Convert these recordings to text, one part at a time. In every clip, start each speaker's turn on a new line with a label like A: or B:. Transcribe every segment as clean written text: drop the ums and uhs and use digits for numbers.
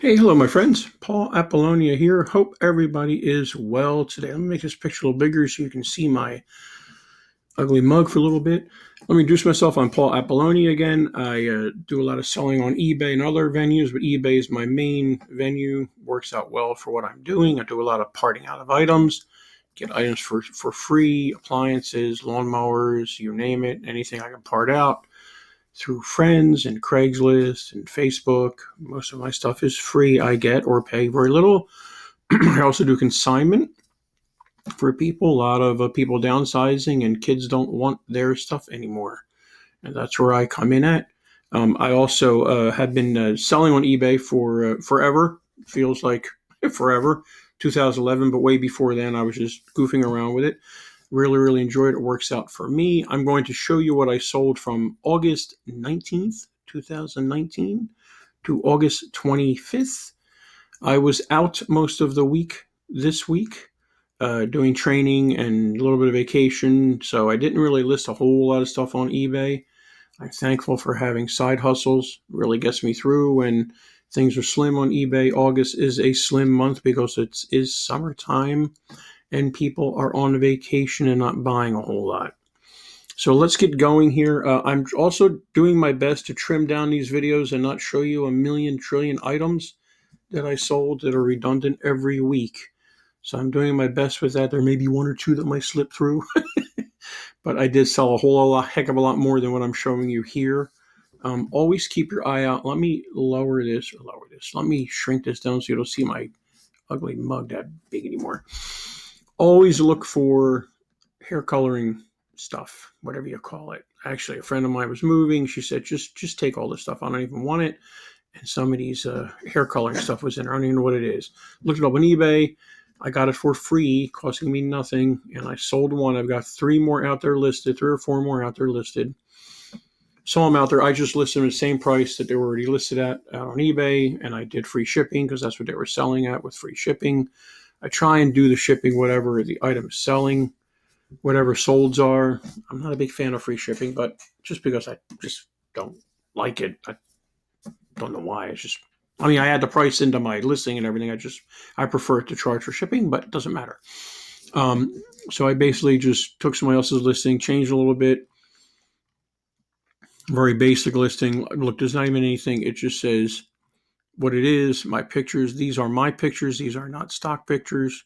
A: Hey, hello, my friends. Paul Apollonia here. Hope everybody is well today. Let me make this picture a little bigger so you can see my ugly mug for a little bit. Let me introduce myself. I'm Paul Apollonia again. I do a lot of selling on eBay and other venues, but eBay is my main venue. Works out well for what I'm doing. I do a lot of parting out of items, get items for free, appliances, lawnmowers, you name it, anything I can part out through friends and Craigslist and Facebook. Most of my stuff is free. I get or pay very little. I also do consignment for people. A lot of people downsizing and kids don't want their stuff anymore. And that's where I come in at. I also have been selling on eBay for forever. Feels like forever. 2011, but way before then, I was just goofing around with it. Really, really enjoyed it. It works out for me. I'm going to show you what I sold from August 19th, 2019 to August 25th. I was out most of the week this week doing training and a little bit of vacation, so I didn't really list a whole lot of stuff on eBay. I'm thankful for having side hustles. It really gets me through when things are slim on eBay. August is a slim month because it is summertime and people are on vacation and not buying a whole lot. So let's get going here. I'm also doing my best to trim down these videos and not show you a million trillion items that I sold that are redundant every week. So I'm doing my best with that. There may be one or two that might slip through, but I did sell heck of a lot more than what I'm showing you here. Always keep your eye out. Let me lower this. Let me shrink this down so you don't see my ugly mug that big anymore. Always look for hair coloring stuff, whatever you call it. Actually, a friend of mine was moving. She said, just take all this stuff. I don't even want it. And some of these hair coloring stuff was in there. I don't even know what it is. Looked it up on eBay. I got it for free, costing me nothing. And I sold one. I've got three or four more out there listed. Saw them out there. I just listed them at the same price that they were already listed at out on eBay. And I did free shipping because that's what they were selling at with free shipping. I try and do the shipping, whatever the item is selling, whatever solds are. I'm not a big fan of free shipping, but just because I just don't like it. I don't know why. I add the price into my listing and everything. I prefer to charge for shipping, but it doesn't matter. So I basically just took somebody else's listing, changed a little bit. Very basic listing. Look, there's not even anything. It just says what it is, my pictures. These are my pictures. These are not stock pictures.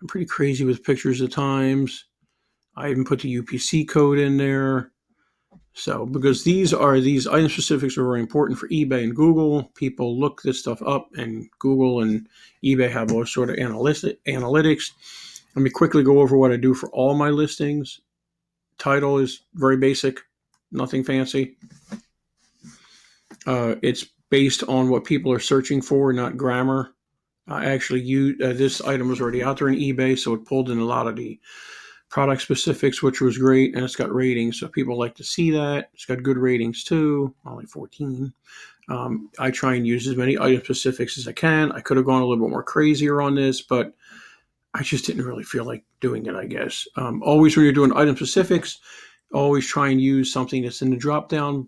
A: I'm pretty crazy with pictures at times. I even put the UPC code in there. So, because these item specifics are very important for eBay and Google. People look this stuff up, and Google and eBay have all sort of analytics. Let me quickly go over what I do for all my listings. Title is very basic, nothing fancy. It's based on what people are searching for, not grammar. I actually this item was already out there in eBay, so it pulled in a lot of the product specifics, which was great, and it's got ratings, so people like to see that. It's got good ratings too, only 14. I try and use as many item specifics as I can. I could have gone a little bit more crazier on this, but I just didn't really feel like doing it, I guess. Always when you're doing item specifics, always try and use something that's in the drop-down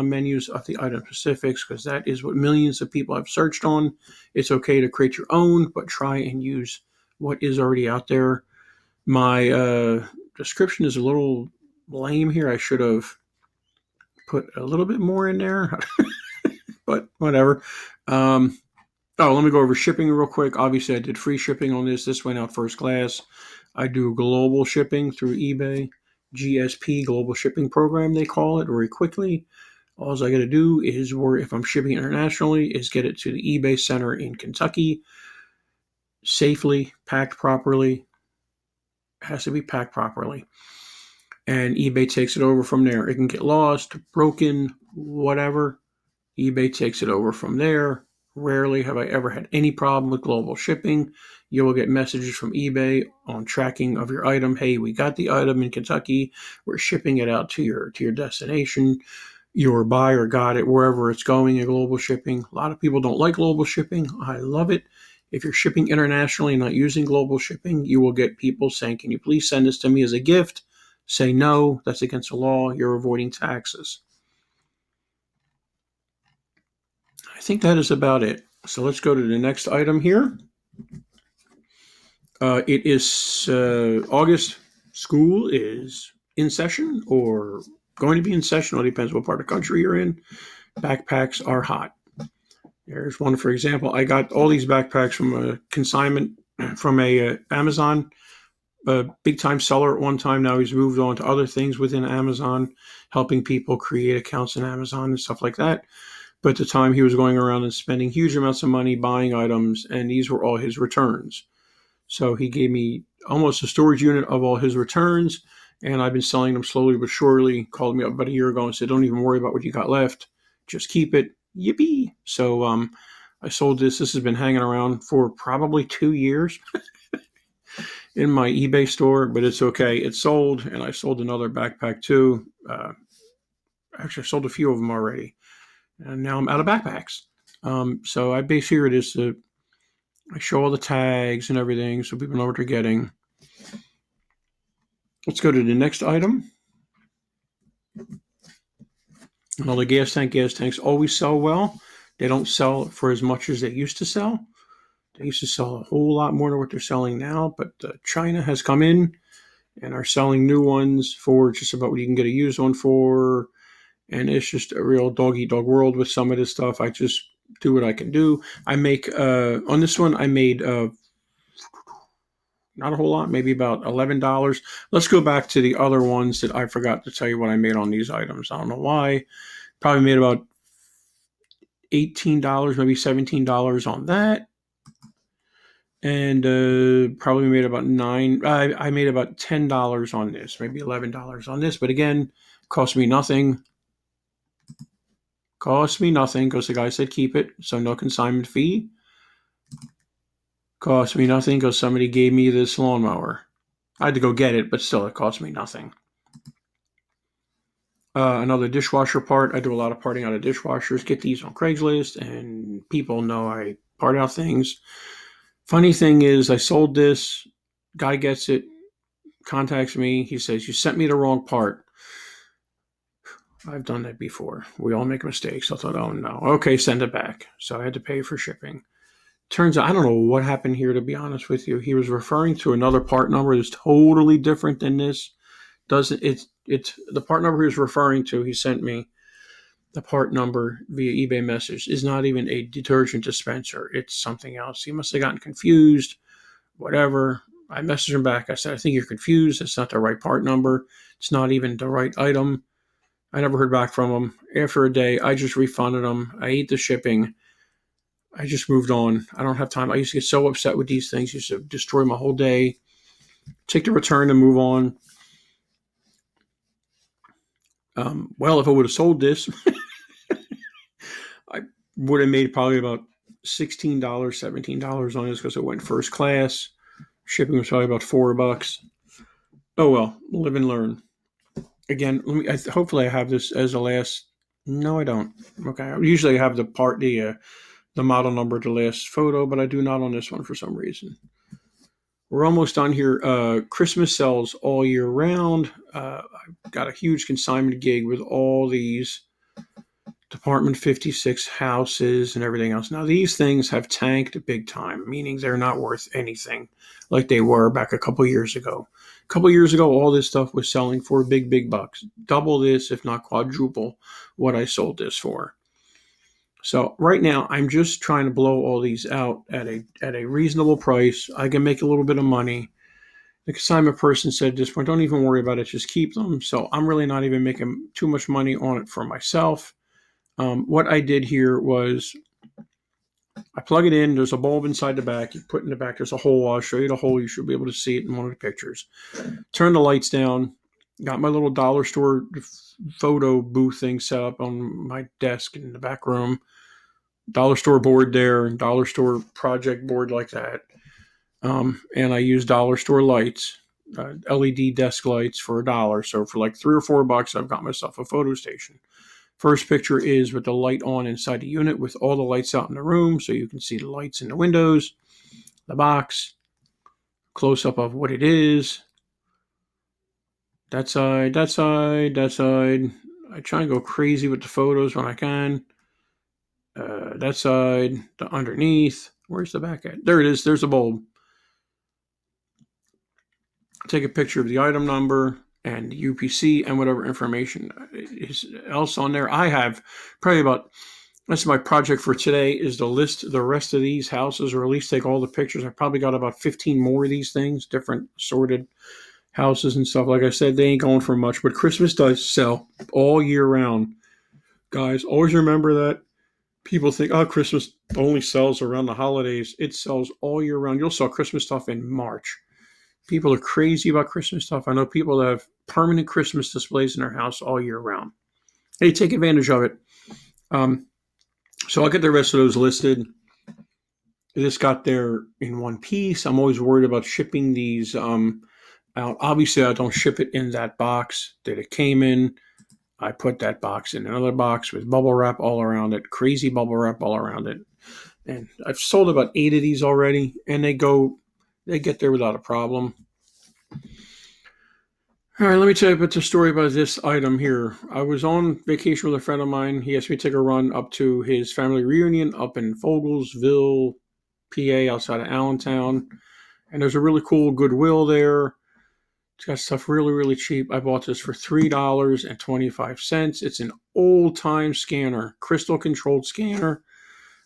A: menus of the item specifics, because that is what millions of people have searched on. It's okay to create your own, but try and use what is already out there. My description is a little lame here. I should have put a little bit more in there, but whatever. Let me go over shipping real quick. Obviously, I did free shipping on this. This went out first class. I do global shipping through eBay, GSP, Global Shipping Program, they call it, very quickly. All I got to do is, if I'm shipping internationally, is get it to the eBay center in Kentucky, safely, packed properly. Has to be packed properly. And eBay takes it over from there. It can get lost, broken, whatever. eBay takes it over from there. Rarely have I ever had any problem with global shipping. You will get messages from eBay on tracking of your item. Hey, we got the item in Kentucky. We're shipping it out to your destination. Your buyer got it wherever it's going in global shipping. A lot of people don't like global shipping. I love it. If you're shipping internationally and not using global shipping, you will get people saying, can you please send this to me as a gift? Say no, that's against the law. You're avoiding taxes. I think that is about it. So let's go to the next item here. It is August. School is in session or going to be in session. It depends what part of the country you're in. Backpacks are hot. There's one, for example. I got all these backpacks from a consignment from a Amazon, a big time seller at one time. Now he's moved on to other things within Amazon, helping people create accounts in Amazon and stuff like that. But at the time, he was going around and spending huge amounts of money buying items, and these were all his returns. So he gave me almost a storage unit of all his returns, and I've been selling them slowly but surely. Called me up about a year ago and said, don't even worry about what you got left. Just keep it. Yippee. So I sold this. This has been hanging around for probably 2 years in my eBay store, but it's okay. It's sold, and I sold another backpack too. Actually, I sold a few of them already, and now I'm out of backpacks. So I base here it is to I show all the tags and everything so people know what they're getting. Let's go to the next item. Well, the gas tanks always sell well. They don't sell for as much as they used to sell. They used to sell a whole lot more than what they're selling now, but China has come in and are selling new ones for just about what you can get a used one for. And it's just a real dog-eat-dog world with some of this stuff. I just do what I can do. I make, on this one, I made not a whole lot, maybe about $11. Let's go back to the other ones that I forgot to tell you what I made on these items. I don't know why. Probably made about $18, maybe $17 on that. And probably made about I made about $10 on this, maybe $11 on this. But again, cost me nothing. Cost me nothing because the guy said keep it, so no consignment fee. Cost me nothing because somebody gave me this lawnmower. I had to go get it, but still, it cost me nothing. Another dishwasher part. I do a lot of parting out of dishwashers. Get these on Craigslist, and people know I part out things. Funny thing is, I sold this. Guy gets it, contacts me. He says, you sent me the wrong part. I've done that before. We all make mistakes. I thought, oh no. Okay, send it back. So I had to pay for shipping. Turns out, I don't know what happened here, to be honest with you. He was referring to another part number that's totally different than this. It's the part number he was referring to, he sent me the part number via eBay message, is not even a detergent dispenser. It's something else. He must have gotten confused, whatever. I messaged him back. I said, I think you're confused. It's not the right part number. It's not even the right item. I never heard back from him. After a day, I just refunded him. I ate the shipping. I just moved on. I don't have time. I used to get so upset with these things. Used to destroy my whole day. Take the return and move on. Well, if I would have sold this, I would have made probably about $16, $17 on this because it went first class. Shipping was probably about $4. Oh well, live and learn. Again, hopefully I have this as the last. No, I don't. Okay, usually I have the model number to the last photo, but I do not on this one for some reason. We're almost done here. Christmas sells all year round. I've got a huge consignment gig with all these Department 56 houses and everything else. Now, these things have tanked big time, meaning they're not worth anything like they were back a couple years ago. A couple years ago, all this stuff was selling for big bucks. Double this, if not quadruple, what I sold this for. So right now, I'm just trying to blow all these out at a reasonable price. I can make a little bit of money. The consignment person said at this point, don't even worry about it, just keep them. So I'm really not even making too much money on it for myself. What I did here was I plug it in. There's a bulb inside the back. You put in the back, there's a hole. I'll show you the hole. You should be able to see it in one of the pictures. Turn the lights down. Got my little dollar store photo booth thing set up on my desk in the back room. Dollar store board there, dollar store project board like that. And I use dollar store lights, LED desk lights for $1. So for like $3 or $4, I've got myself a photo station. First picture is with the light on inside the unit with all the lights out in the room so you can see the lights in the windows, the box, close-up of what it is. That side, that side, that side. I try and go crazy with the photos when I can. that side, the underneath. Where's the back at? There it is. There's the bulb. Take a picture of the item number and UPC and whatever information is else on there. I have probably that's my project for today, is to list the rest of these houses, or at least take all the pictures. I've probably got about 15 more of these things, different sorted houses and stuff. Like I said, they ain't going for much, but Christmas does sell all year round. Guys, always remember that. People think, oh, Christmas only sells around the holidays. It sells all year round. You'll sell Christmas stuff in March. People are crazy about Christmas stuff. I know people that have permanent Christmas displays in their house all year round. Hey, take advantage of it. So I'll get the rest of those listed. I just got there in one piece. I'm always worried about shipping these out. Obviously, I don't ship it in that box that it came in. I put that box in another box with bubble wrap all around it, crazy bubble wrap all around it. And I've sold about 8 of these already, and they get there without a problem. All right, let me tell you about the story about this item here. I was on vacation with a friend of mine. He asked me to take a run up to his family reunion up in Fogelsville, PA, outside of Allentown. And there's a really cool Goodwill there. It's got stuff really, really cheap. I bought this for $3.25. It's an old-time scanner, crystal-controlled scanner.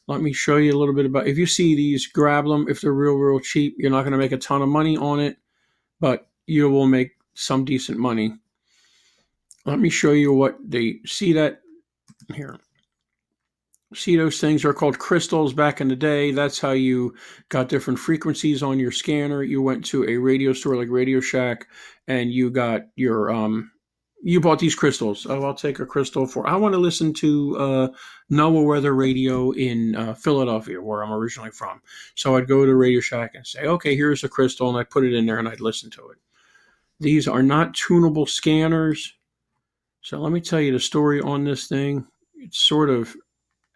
A: Let me show you a little bit about. If you see these, grab them. If they're real, real cheap, you're not going to make a ton of money on it, but you will make some decent money. Let me show you what they see that here. See, those things are called crystals back in the day. That's how you got different frequencies on your scanner. You went to a radio store like Radio Shack and you got your you bought these crystals. Oh, I'll take a crystal I want to listen to NOAA weather radio in Philadelphia, where I'm originally from. So I'd go to Radio Shack and say, okay, here's a crystal, and I'd put it in there and I'd listen to it. These are not tunable scanners. So let me tell you the story on this thing. It's sort of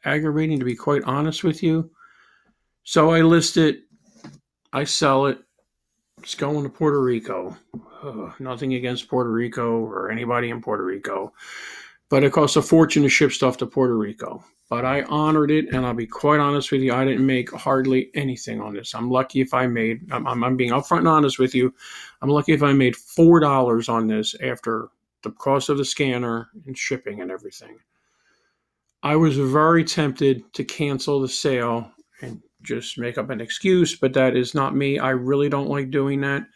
A: aggravating, to be quite honest with you. So I list it, I sell it. It's going to Puerto Rico. Nothing against Puerto Rico or anybody in Puerto Rico, but it costs a fortune to ship stuff to Puerto Rico. But I honored it, and I'll be quite honest with you, I didn't make hardly anything on this. I'm lucky if I made, I'm being upfront and honest with you, I'm lucky if I made $4 on this after the cost of the scanner and shipping and everything. I was very tempted to cancel the sale and just make up an excuse, but that is not me. I really don't like doing that.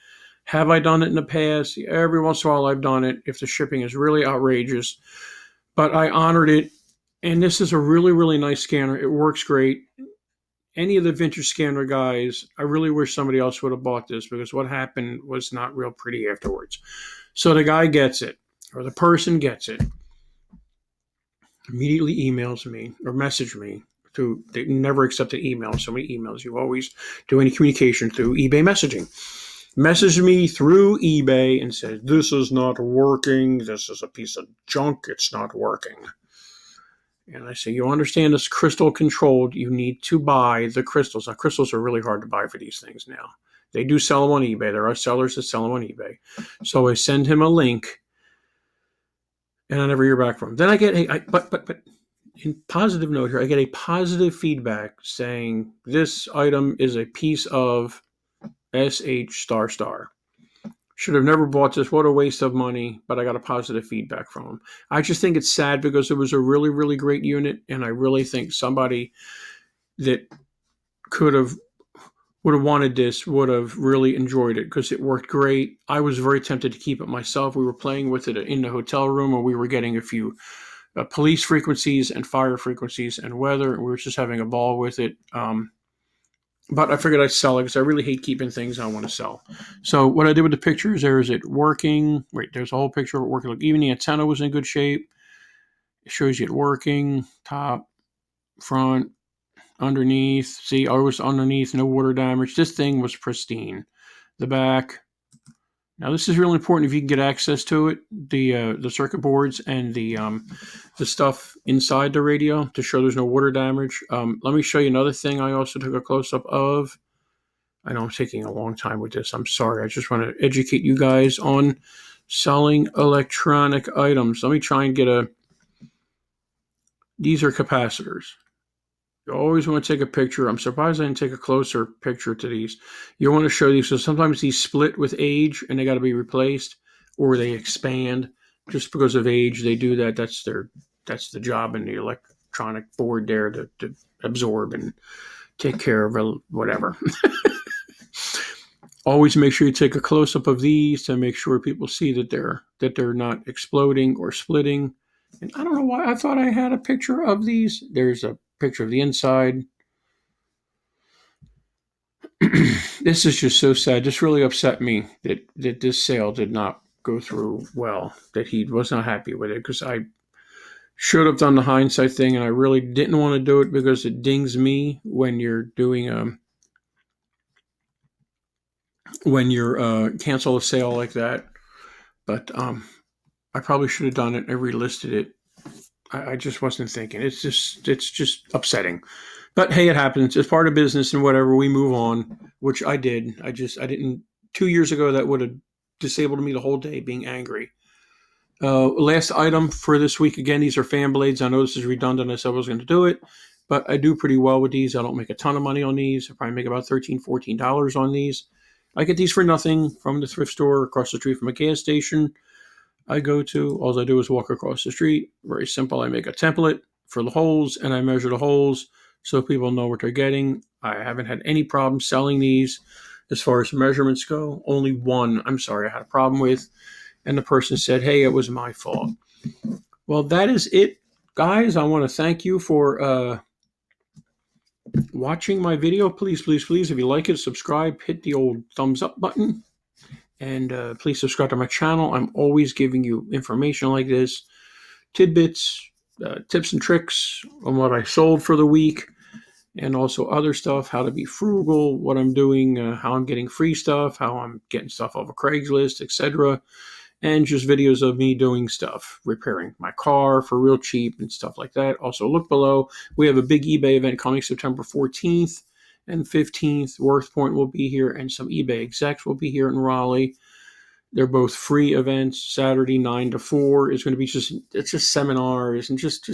A: Have I done it in the past? Every once in a while I've done it if the shipping is really outrageous. But I honored it, and this is a really, really nice scanner. It works great. Any of the vintage scanner guys, I really wish somebody else would have bought this, because what happened was not real pretty afterwards. So the guy gets it, or the person gets it, immediately emails me or message me. They never accepted email. So many emails. You always do any communication through eBay messaging. Messaged me through eBay and said, this is not working. This is a piece of junk. It's not working. And I say, you understand this crystal controlled. You need to buy the crystals. Now, crystals are really hard to buy for these things now. They do sell them on eBay. There are sellers that sell them on eBay. So I send him a link, and I never hear back from him. Then I get but in positive note here, I get a positive feedback saying this item is a piece of SH ***. Should have never bought this. What a waste of money. But I got a positive feedback from him. I just think it's sad, because it was a really, really great unit, and I really think somebody that would have wanted this would have really enjoyed it, because it worked great. I was very tempted to keep it myself. We were playing with it in the hotel room, and we were getting a few police frequencies and fire frequencies and weather, and we were just having a ball with it. But I figured I'd sell it, because I really hate keeping things I want to sell. So what I did with the pictures, there's it working. Wait, there's a whole picture of it working. Look, even the antenna was in good shape. It shows you it working, top, front, underneath. See, I was underneath, no water damage. This thing was pristine. The back. Now, this is really important if you can get access to it, the circuit boards and the stuff inside the radio, to show there's no water damage. Let me show you another thing I also took a close-up of. I know I'm taking a long time with this. I'm sorry. I just want to educate you guys on selling electronic items. Let me try and get these are capacitors. You always want to take a picture. I'm surprised I didn't take a closer picture to these. You want to show these. So sometimes these split with age and they got to be replaced, or they expand just because of age. They do that. That's the job in the electronic board there to absorb and take care of whatever. Always make sure you take a close-up of these to make sure people see that they're not exploding or splitting. And I don't know why I thought I had a picture of these. There's a picture of the inside. This is just so sad. This really upset me that this sale did not go through well, that he was not happy with it, because I should have done the hindsight thing, and I really didn't want to do it because it dings me when you're doing cancel a sale like that. But I probably should have done it and relisted it. I just wasn't thinking. It's just upsetting. But hey, it happens. It's part of business, and whatever, we move on, which I did. I didn't. 2 years ago, that would have disabled me the whole day, being angry. Last item for this week. Again, these are fan blades. I know this is redundant. I said I was going to do it, but I do pretty well with these. I don't make a ton of money on these. I probably make about $13, $14 on these. I get these for nothing from the thrift store across the street from a gas station I go to. All I do is walk across the street. Very simple. I make a template for the holes, and I measure the holes so people know what they're getting. I haven't had any problem selling these as far as measurements go. Only one, I had a problem with, and the person said, hey, it was my fault. Well, that is it, guys. I want to thank you for watching my video. Please, if you like it, subscribe, hit the old thumbs up button. And please subscribe to my channel. I'm always giving you information like this, tidbits, tips and tricks on what I sold for the week, and also other stuff, how to be frugal, what I'm doing, how I'm getting free stuff, how I'm getting stuff off of Craigslist, etc. And just videos of me doing stuff, repairing my car for real cheap and stuff like that. Also, look below. We have a big eBay event coming September 14th. And 15th, WorthPoint will be here, and some eBay execs will be here in Raleigh. They're both free events. Saturday 9 to 4 is going to be just seminars, and just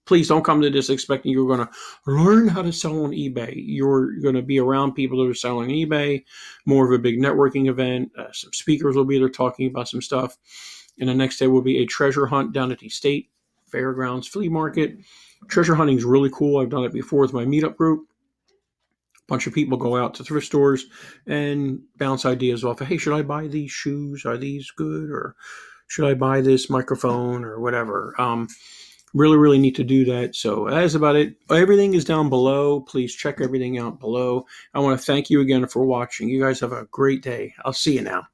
A: please don't come to this expecting you're going to learn how to sell on eBay. You're going to be around people that are selling on eBay. More of a big networking event. Some speakers will be there talking about some stuff, and the next day will be a treasure hunt down at the State Fairgrounds Flea Market. Treasure hunting is really cool. I've done it before with my Meetup group. Bunch of people go out to thrift stores and bounce ideas off of, hey, should I buy these shoes? Are these good? Or should I buy this microphone or whatever? Really need to do that. So that is about it. Everything is down below. Please check everything out below. I want to thank you again for watching. You guys have a great day. I'll see you now.